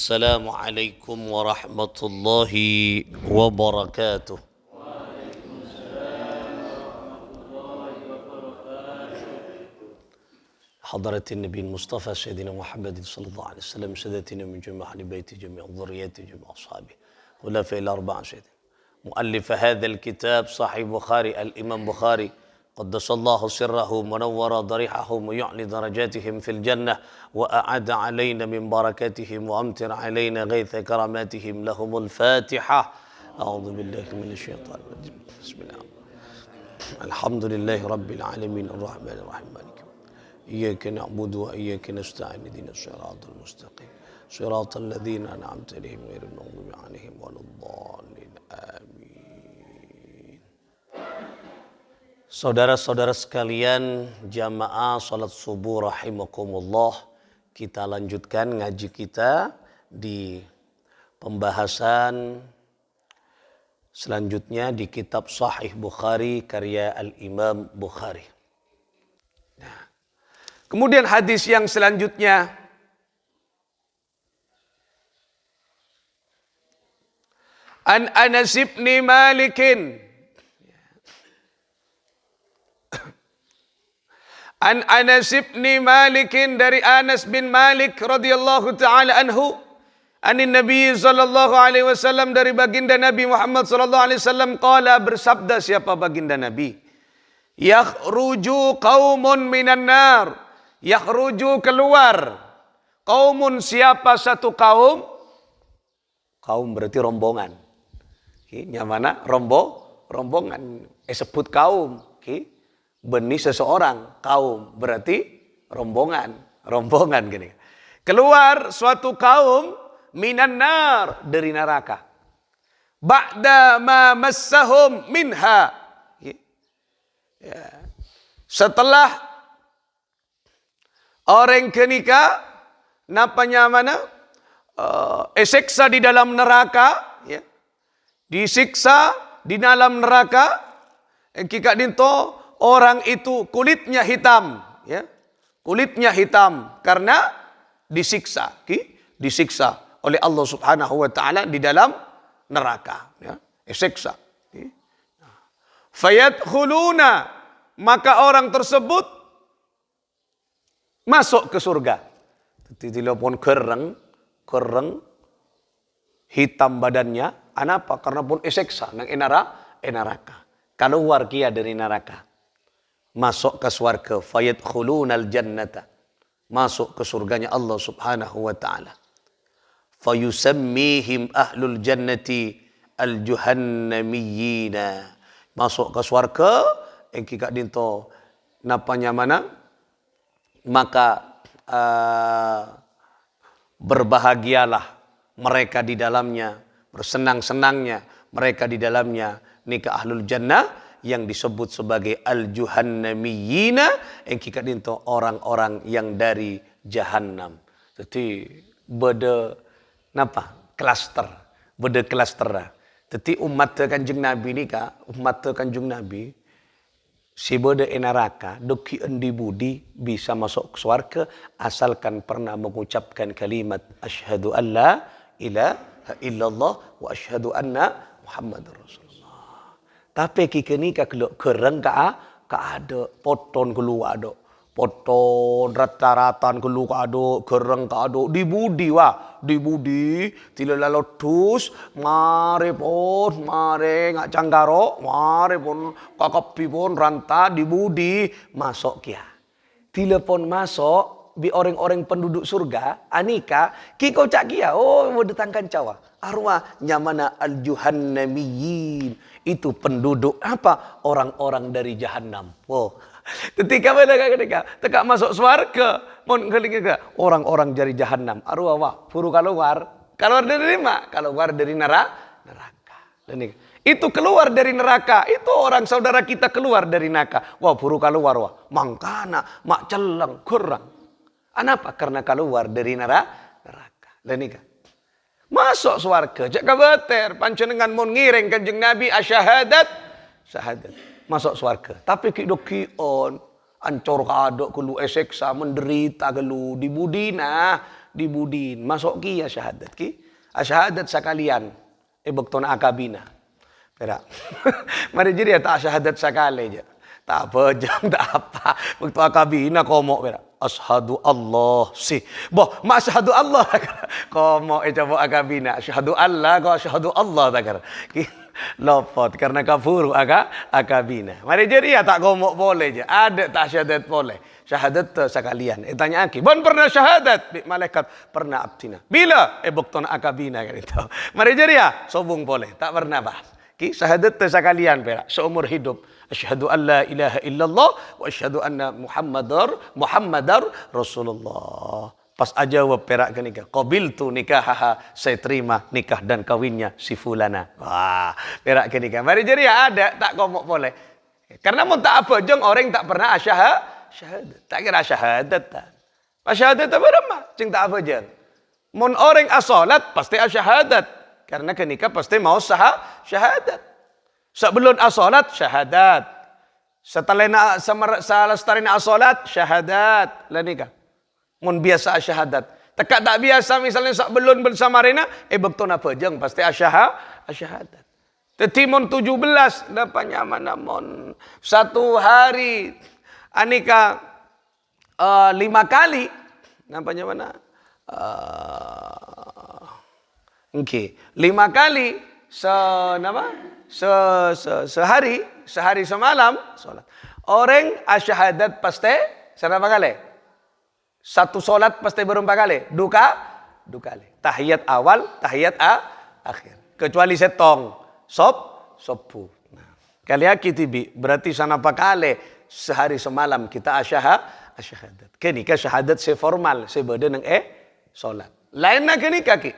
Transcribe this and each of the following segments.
السلام عليكم ورحمة الله وبركاته. حضرة النبي المصطفى سيدنا محمد صلى الله عليه وسلم، سادتنا من جميع أهل بيته، جميع ذريته، جميع أصحابه، خلفاء الأربعة، سيدنا مؤلف هذا الكتاب صحيح بخاري الإمام بخاري قدس الله سره منور ضريحه ويعلي درجاتهم في الجنة وأعد علينا من بركاتهم وأمطر علينا غيث كراماتهم. لهم الفاتحة. أعوذ بالله من الشيطان الرجيم. بسم الله. الحمد لله رب العالمين الرحمن الرحيم مالك يوم الدين. إياك نعبد وإياك نستعين اهدنا الصراط المستقيم صراط الذين أنعمت عليهم غير المغضوب عليهم ولا الضالين. آمين. Saudara-saudara sekalian, jamaah salat subuh rahimakumullah, kita lanjutkan ngaji kita di pembahasan selanjutnya di kitab Sahih Bukhari karya Al-Imam Bukhari. Nah, kemudian hadis yang selanjutnya An Anas bin Malikin An Anas bin Malik, dari Anas bin Malik radhiyallahu taala anhu, anin Nabi sallallahu alaihi wasallam, dari baginda Nabi Muhammad sallallahu alaihi wasallam, qala, bersabda siapa baginda Nabi, yakhruju qaumun minan nar, yakhruju keluar, qaumun siapa satu kaum, kaum berarti rombongan, yang mana rombongan, sebut kaum, benih seseorang, kaum berarti rombongan gini. Keluar suatu kaum minan nar, dari neraka. Ba'da ma massahum minha. Ya. Setelah orang kenika napanya mana? Siksa di dalam neraka, ya. Disiksa di dalam neraka. Kika dinto orang itu kulitnya hitam, ya. Kulitnya hitam karena disiksa oleh Allah Subhanahu wa taala di dalam neraka, ya. Siksa. Fayadkhuluna, maka orang tersebut masuk ke surga. Telepon kereng hitam badannya, anapa? Karena pun siksa nang neraka. Keluar kia dari neraka. Masuk ke surga, fayadkhulunal jannata, masuk ke surganya Allah Subhanahu wa taala. Fayusammihim ahlul jannati al-juhannamiyina, masuk ke surga kika dinto napanya mana, maka berbahagialah mereka di dalamnya, bersenang-senangnya mereka di dalamnya, nikah ahlul jannah yang disebut sebagai al-juhannamiyina, yang kita dinto orang-orang yang dari jahannam. Jadi beda klaster. Jadi umat Kanjeng Nabi ni umat Kanjeng Nabi si beda neraka doki endi budi bisa masuk ke surga asalkan pernah mengucapkan kalimat asyhadu an la ilaha illallah wa asyhadu anna Muhammadar Rasulullah. Tapi kikini kereng ka ada poton keluar ada poton rata-ratan keluar ada kereng ka ada dibudi tidak lalu tus mare ngak canggaro mare pun kakapi pun ranta dibudi masuk kia telepon masuk bi orang-orang penduduk surga anika kiko cak kia datangkan cawa arwah nyamana al-juhannamiyin, itu penduduk apa? Orang-orang dari jahannam. Ketika mereka tegak masuk surga, orang-orang dari jahannam. Arwah puru keluar dari mana? Keluar dari neraka. Itu keluar dari neraka. Itu orang saudara kita keluar dari neraka. Puru keluar mangkana mak celang kurang. Anapa? Karena keluar dari neraka. Masuk surga, jak kabater, panjenengan mun ngiring Kanjeng Nabi syahadat, masuk surga. Tapi kion ancor kadok kelu eseksa menderita kelu di budina dibudin masuk ki syahadat ki syahadat sekalian bekton akabina perak mari jadi tak syahadat sekali je tak apa jam tak apa waktu akabina komok perak asyhadu Allah si boh mak asyhadu Allah komok coba akabina asyhadu Allah kau asyhadu Allah takar lopot karena kafur akabina mari jadi ya tak komok boleh je ada tak syahadat boleh syahadat sekalian tanya aki bon pernah syahadat malaikat pernah abtina bila bukton akabina kan itu mari jadi ya sobung boleh tak pernah bah ki syahadat sekalian perak seumur hidup asyhadu an la ilaha illallah wa asyhadu anna muhammadar rasulullah pas aja jawab perak ke nikah qabiltu nikahaha saya terima nikah dan kawinnya si fulana wah perak ke nikah mari jadi ya ada tak komok boleh karena mun tak apa jeng orang tak pernah syahadat tak kira syahadat tak pas syahadat apa mah cing tak apa jeng mun orang asolat pasti syahadat karena ke nikah pasti mau syahadat sebelum asolat syahadat setelah selestarina asolat syahadat lah nikah mun biasa syahadat tekak tak biasa misalnya sebelum bersama rena betul apa jeng pasti syahadat tetimun 17 dapatnya mana mon satu hari anika 5 kali nampaknya mana okay. 5 kali sehari semalam solat orang syahadat pasti berapa kali satu solat pasti berapa kali dua kali tahiyat awal tahiyat akhir kecuali setong sopu nah, kali akitibi berarti sana apa kali sehari semalam kita syahadat kenika syahadat seformal sebeda nang solat lain nak kenika ki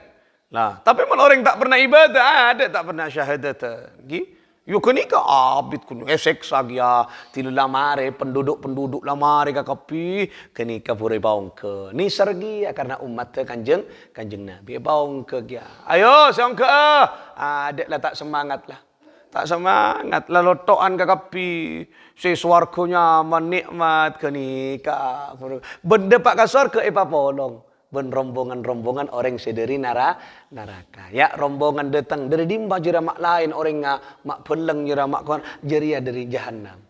nah tapi kalau orang tak pernah ibadah ada tak pernah syahadat gi yo kenika abid kun esek sagya tilula mare penduduk lamare kakapi kenika pure baung ke ni sergi karena umat kanjeng Nabi baung ke dia ayo seong ke ada lah tak semangat lalotoan kakapi si swargonya menikmat kenika benda pak kasar ke polong ben rombongan orang sederi neraka ya rombongan datang dari dimba jera mak lain orang mak peleng jera mak kon jeria dari jahannam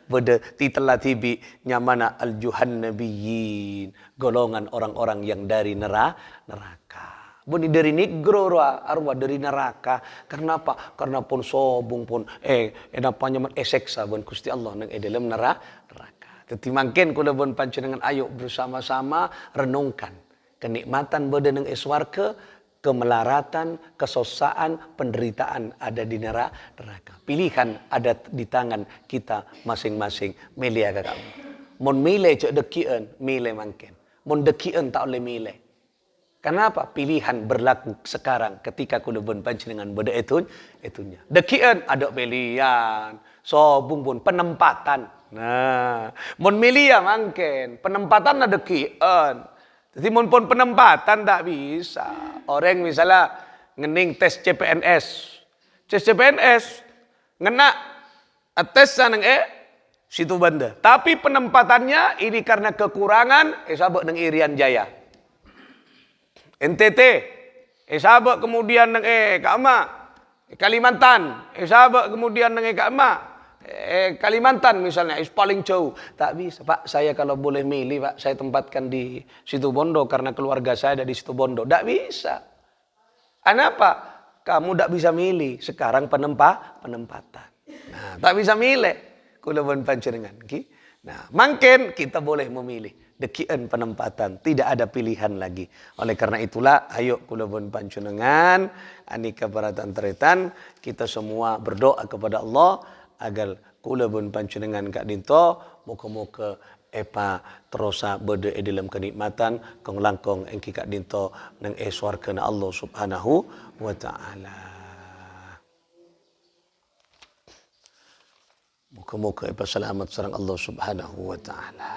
beda titelah tibi nyamana al juhannabiyin golongan orang-orang yang dari neraka buni dari negro arwah dari neraka karena apa karena pun sobung pun napa nyaman eseksa ben Gusti Allah nang dalam neraka Teti mangken kula pun panjenengan ayo bersama-sama renungkan kenikmatan badan yang eswarga, kemelaratan, kesosaan, penderitaan ada di neraka. Pilihan ada di tangan kita masing-masing. Milih agak kamu. Mon milih cek dekian, milih mangken. Mon dekian tak boleh milih. Kenapa? Pilihan berlaku sekarang ketika kula pun panjenengan beda itunya. Dekian ada pilihan, sobung pun penempatan. Nah, mon milia mangken penempatan ada kian. Jadi mon pun penempatan tak bisa. Orang misalnya ngening tes CPNS ngena tes sanang situ banda. Tapi penempatannya ini karena kekurangan sabak nang Irian Jaya. NTT sabak kemudian nang Kama Kalimantan sabak kemudian nang Kama Kalimantan misalnya paling jauh tak bisa Pak saya kalau boleh milih Pak saya tempatkan di Situbondo karena keluarga saya ada di Situbondo tak bisa kenapa kamu tak bisa milih sekarang penempatan nah tak bisa milih kulawan panjenengan nah mungkin kita boleh memilih dekian penempatan tidak ada pilihan lagi oleh karena itulah ayo kulawan panjenengan anika baratan teretan kita semua berdoa kepada Allah agar kula pun panjenengan kak dinto muka-muka epa terosa berde dalam kenikmatan kong langkong engki kak dinto nang swarga Allah Subhanahu wa taala. Muka-muka epa selamat sareng Allah Subhanahu wa taala.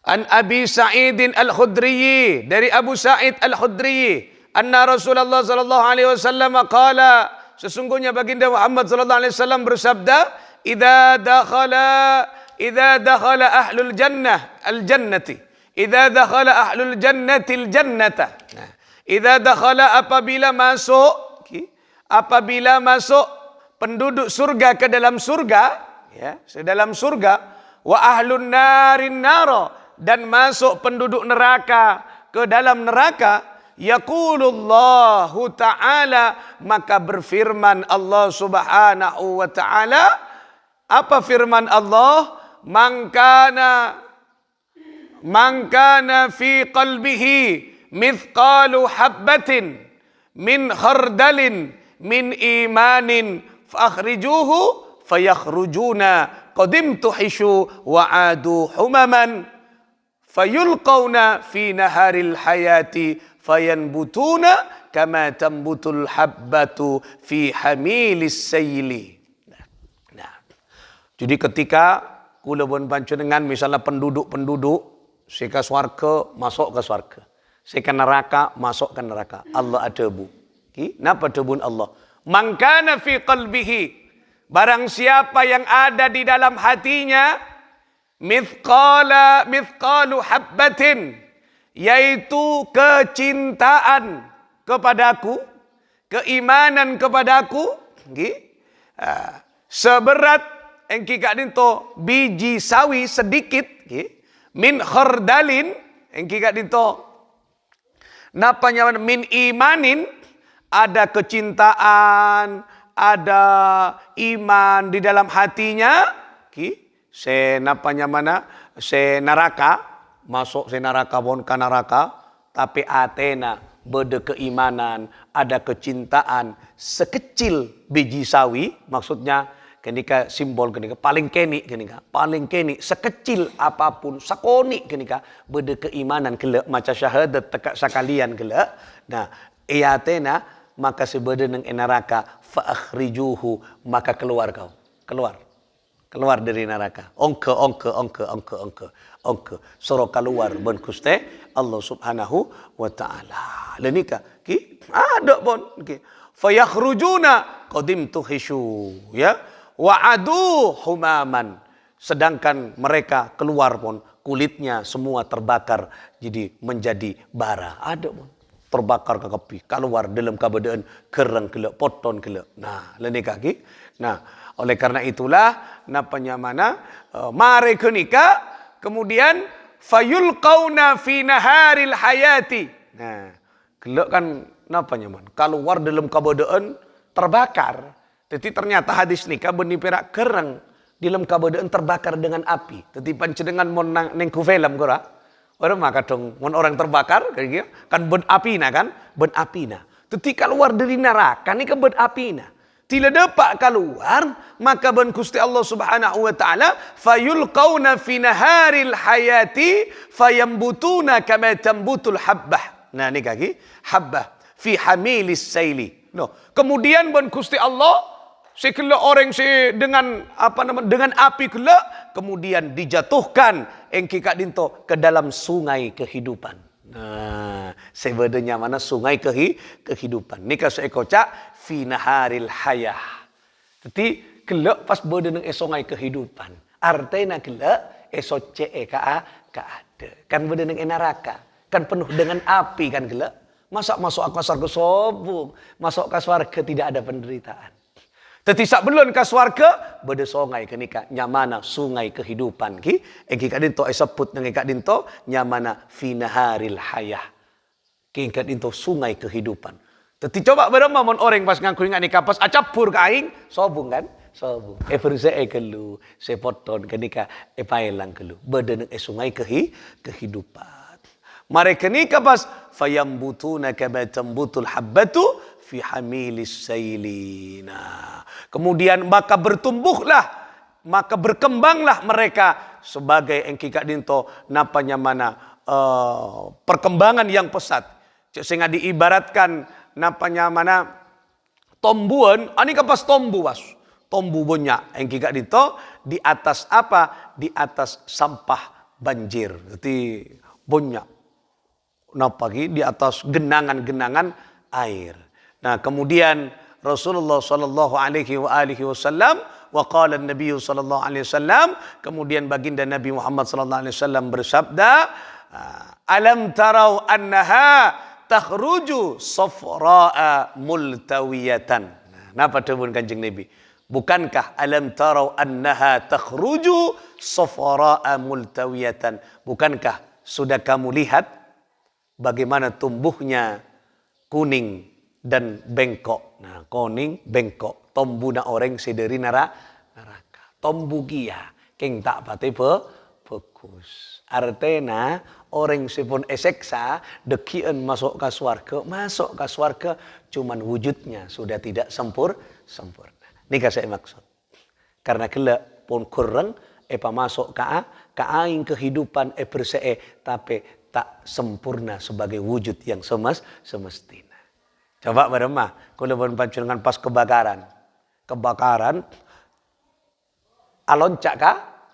An Abi Sa'id Al-Khudri dari Abu Sa'id Al-Khudri anna Rasulullah sallallahu alaihi wasallam qala sesungguhnya baginda Muhammad sallallahu alaihi wasallam bersabda, "Idza dakhala idza dakhala ahlul jannah al-jannati. Idza dakhala ahlul jannati al-jannata. Nah, idza dakhala apabila masuk penduduk surga ke dalam surga, ya, dalam surga, wa ahlun narin nara, dan masuk penduduk neraka ke dalam neraka, yaqulullahu ta'ala, maka berfirman Allah Subhanahu wa ta'ala. Apa firman Allah? Man kana fi qalbihi mithqalu habbatin min khardalin min imanin fakhrijuhu fayakhrujuna qadimtu hishu wa adu humaman fayulqawna fi naharil hayati fayanbutuna kama tambutul habbatu fi hamilis sayli. Jadi ketika kula pun panjenengan misalnya penduduk seka swarga masuk ke swarga, seka neraka masuk ke neraka. Allah ada bu. Napa debun Allah? Man kana fi qalbihi, barang siapa yang ada di dalam hatinya mithqalu habbatin, yaitu kecintaan kepadaku, keimanan kepadaku, seberat engki kak dinto biji sawi sedikit, min khardalin engki kak dinto napanya min imanin, ada kecintaan, ada iman di dalam hatinya, se neraka masuk se neraka bon ke neraka, tapi atena beda keimanan, ada kecintaan sekecil biji sawi, maksudnya kenika simbol kenika paling keni sekecil apapun sakoni kenika beda keimanan kelak maca syahadat tekak sakalian kelak. Nah iatena maka sebeda nang neraka fa akhrijuhu, maka keluar dari neraka, ongke soro keluar ben Gusti Allah Subhanahu wa taala. Lenika ada bon fa yakhrujuna qadimtu hishu, ya, wa'adu humaman, sedangkan mereka keluar pun kulitnya semua terbakar jadi menjadi bara. Ada pun terbakar ke kepi, keluar dalam keadaan kereng kelak, poton kelak. Nah, leni kaki. Nah, oleh karena itulah napanya mana mare kenika kemudian fayulqauna fi naharil hayati. Nah, kelak kan napanya man keluar dalam keadaan terbakar. Jadi ternyata hadis nikah benih perak kerang dalam keadaan terbakar dengan api. Jadi pancenengan mon nengku film kora. Orang maka dong mon orang terbakar kayak gitu kan ben api na kan, ben api na. Jadi keluar dari neraka ni kan ben api na. Tidak dapat keluar maka ben Gusti Allah Subhanahu wa taala fayulqauna fi naharil hayati fayambutuna kama tambutul habbah. Nah ni kaki habbah fi hamilis sayli. No. Kemudian ben Gusti Allah sekala orang dengan dengan api kela kemudian dijatuhkan engki kak dinto ke dalam sungai kehidupan. Nah, sebedanya mana sungai kehidupan. Nika saya kocak fi naharil hayah. Jadi kela pas beda nang sungai kehidupan. Artinya kela esoce ka ada. Kan beda nang neraka. Kan penuh dengan api kan kela. Masa masuk ke surga sobung, masuk ke surga tidak ada penderitaan. Tetapi sebelum ke surga beda sungai kenika nyamana sungai kehidupan ki engki kak dinto sebut nang kak dinto nyamana fi naharil hayah. Ki kak dinto sungai kehidupan. Tetapi coba berapa mon orang pas ngangku ingat nikah pas acapur ka aing sobung kan? Sobung. Verse kelu sepoton kenika pailang kelu. Beda nang sungai kehidupan. Mereka nikah pas fayambutuna kama tambutul habbatu fi hamilis sailina. Kemudian maka berkembanglah mereka sebagai engki kak dinto napanya mana perkembangan yang pesat. Sehingga diibaratkan napanya mana tombuan, ani kapas tombu was. Tombu banyak engki kak dinto di atas apa? Di atas sampah banjir. Jadi banyak napa di atas genangan-genangan air. Nah, kemudian Rasulullah sallallahu alaihi wasallam, wa qala an-nabiy sallallahu alaihi wasallam, kemudian baginda Nabi Muhammad sallallahu alaihi wasallam bersabda, alam tarau annaha takhruju safra'a multawiyatan. Napa dawuh Kanjeng Nabi? Bukankah alam tarau annaha takhruju safra'a multawiyatan? Bukankah sudah kamu lihat bagaimana tumbuhnya kuning dan bengkok. Nah, kuning bengkok. Tombuna orang sederi neraka. Tombu gia. Keng tak pati bagus. Artinya orang sepun eseksa dekian masuk ke swarga cuman wujudnya sudah tidak sempurna. Ini saya maksud. Karena kelak pun kurang epa masuk ke aing kehidupan bersee tapi tak sempurna sebagai wujud yang semestinya. Coba beremah kalau panjenengan pas kebakaran aloncak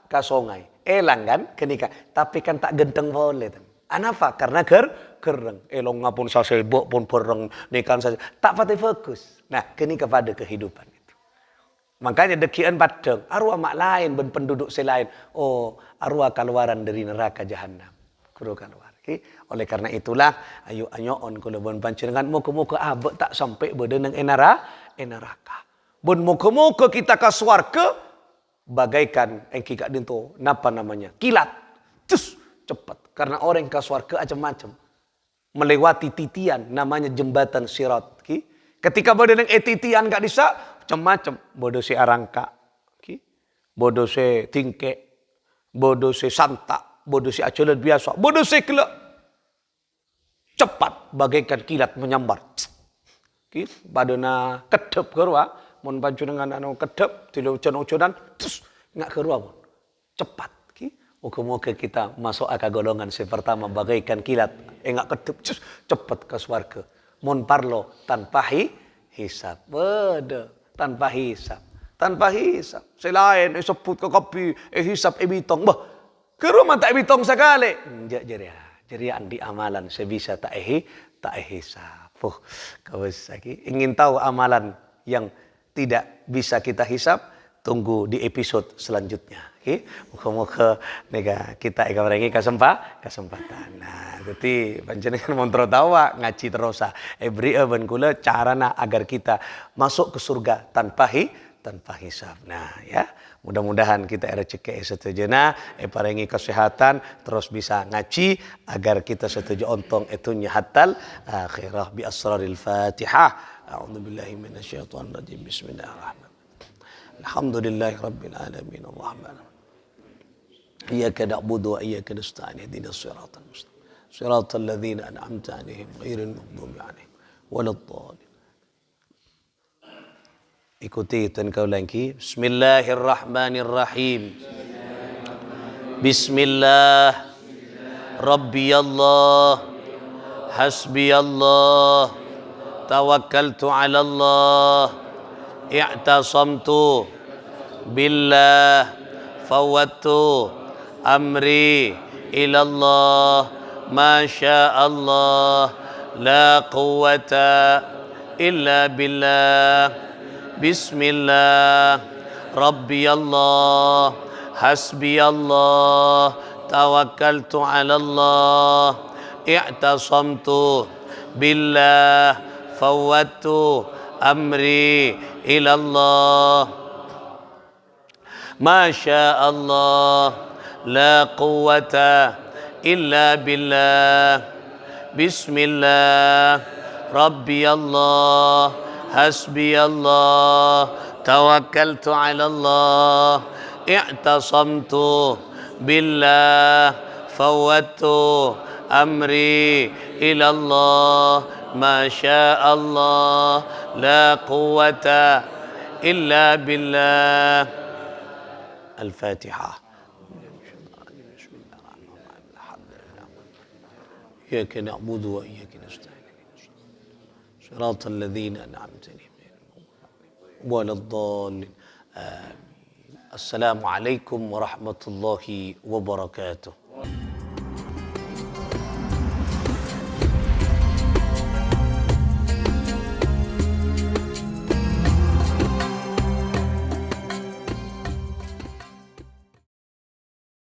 ka sungai. Elang kan kenika, tapi kan tak genteng boleh. Anapa? Karena gereng. Elong ngapun sasebok pun pereng nekan saja. Tak pati fokus. Nah, kenika pada kehidupan itu. Makanya dekian padang, arwah mak lain ben penduduk selain. Oh, arwah keluaran dari neraka jahanam. Kuro keluar. Oleh karena itulah ayo anyoon kula bon panjenengan muga-muga abek tak sampai beudeung neraka. Bon muga-muga kita ka swarga bagaikan engki kak dinto napa namanya? Kilat. Cus, cepat. Karena orang ke swarga macam-macam. Melewati titian namanya jembatan sirat. Ketika beudeung titian gak bisa macam-macam. Bodo se arangka. Bodo se tingke. Bodo se santa. Bodo se acelet biasa. Bodo se kelak. Cepat bagaikan kilat menyambar. Badana kedep gerwa. Mun panjenengan anu kedep tilu ucan-ucanan terus ngak gerwa pun. Cepat. Moga-moga kita masuk ke golongan pertama bagaikan kilat. Ngak kedep terus cepat ke swarga. Mun parlo tanpa hisab. Tanpa hisab. Tanpa hisab. Selain sebut ke kopi hisab bitong. Bah. Gerwa tak bitong sekali. Jadi di amalan sebisa tak hisab. Kawas lagi. Ingin tahu amalan yang tidak bisa kita hisab, tunggu di episode selanjutnya. Moga-moga nega kita ekabarengi kesempatan. Nah, jadi panjenengan montro tawa ngaji terosa. Beri ben kula carana agar kita masuk ke surga tanpa hisab. Nah, ya. Mudah-mudahan kita rezeki setuju paringi kesehatan terus bisa ngaji agar kita setuju ontong etunya hatal akhirah bi asraril Fatihah. A'udzubillahi minasyaitonir rajim. Bismillahirrahmanirrahim. Alhamdulillahi rabbil alamin arrahman. Iyyaka na'budu wa iyyaka nasta'in ihdinas siratal mustaqim. Siratal ladzina an'amta 'alaihim ghairil maghdubi 'alaihim waladdallin. Ikuti dan kau lagi. Bismillahirrahmanirrahim. Bismillah. Rabbi Allah. Hasbi Allah. Tawakkaltu ala Allah. I'tasamtu billah. Fawattu amri ilallah. Masya Allah. La quwwata illa billah. Bismillah, Rabbi Allah, Hasbi Allah, Tawakkaltu ala Allah, I'tasamtu billah, Fawattu amri ilallah. Masya Allah, la quwwata illa billah. Bismillah, Rabbi Allah, Hasbi Allah, Tawakkaltu ala Allah, I'tasamtu billah, Fawattu amri ilallah. Masya Allah, la quwwata illa billah. Al-Fatihah. Iyyaka na'budu wa iyyaka nasta'in. صراط الذين أنعمت عليهم ولا الضالين. آمين. السلام عليكم ورحمة الله وبركاته.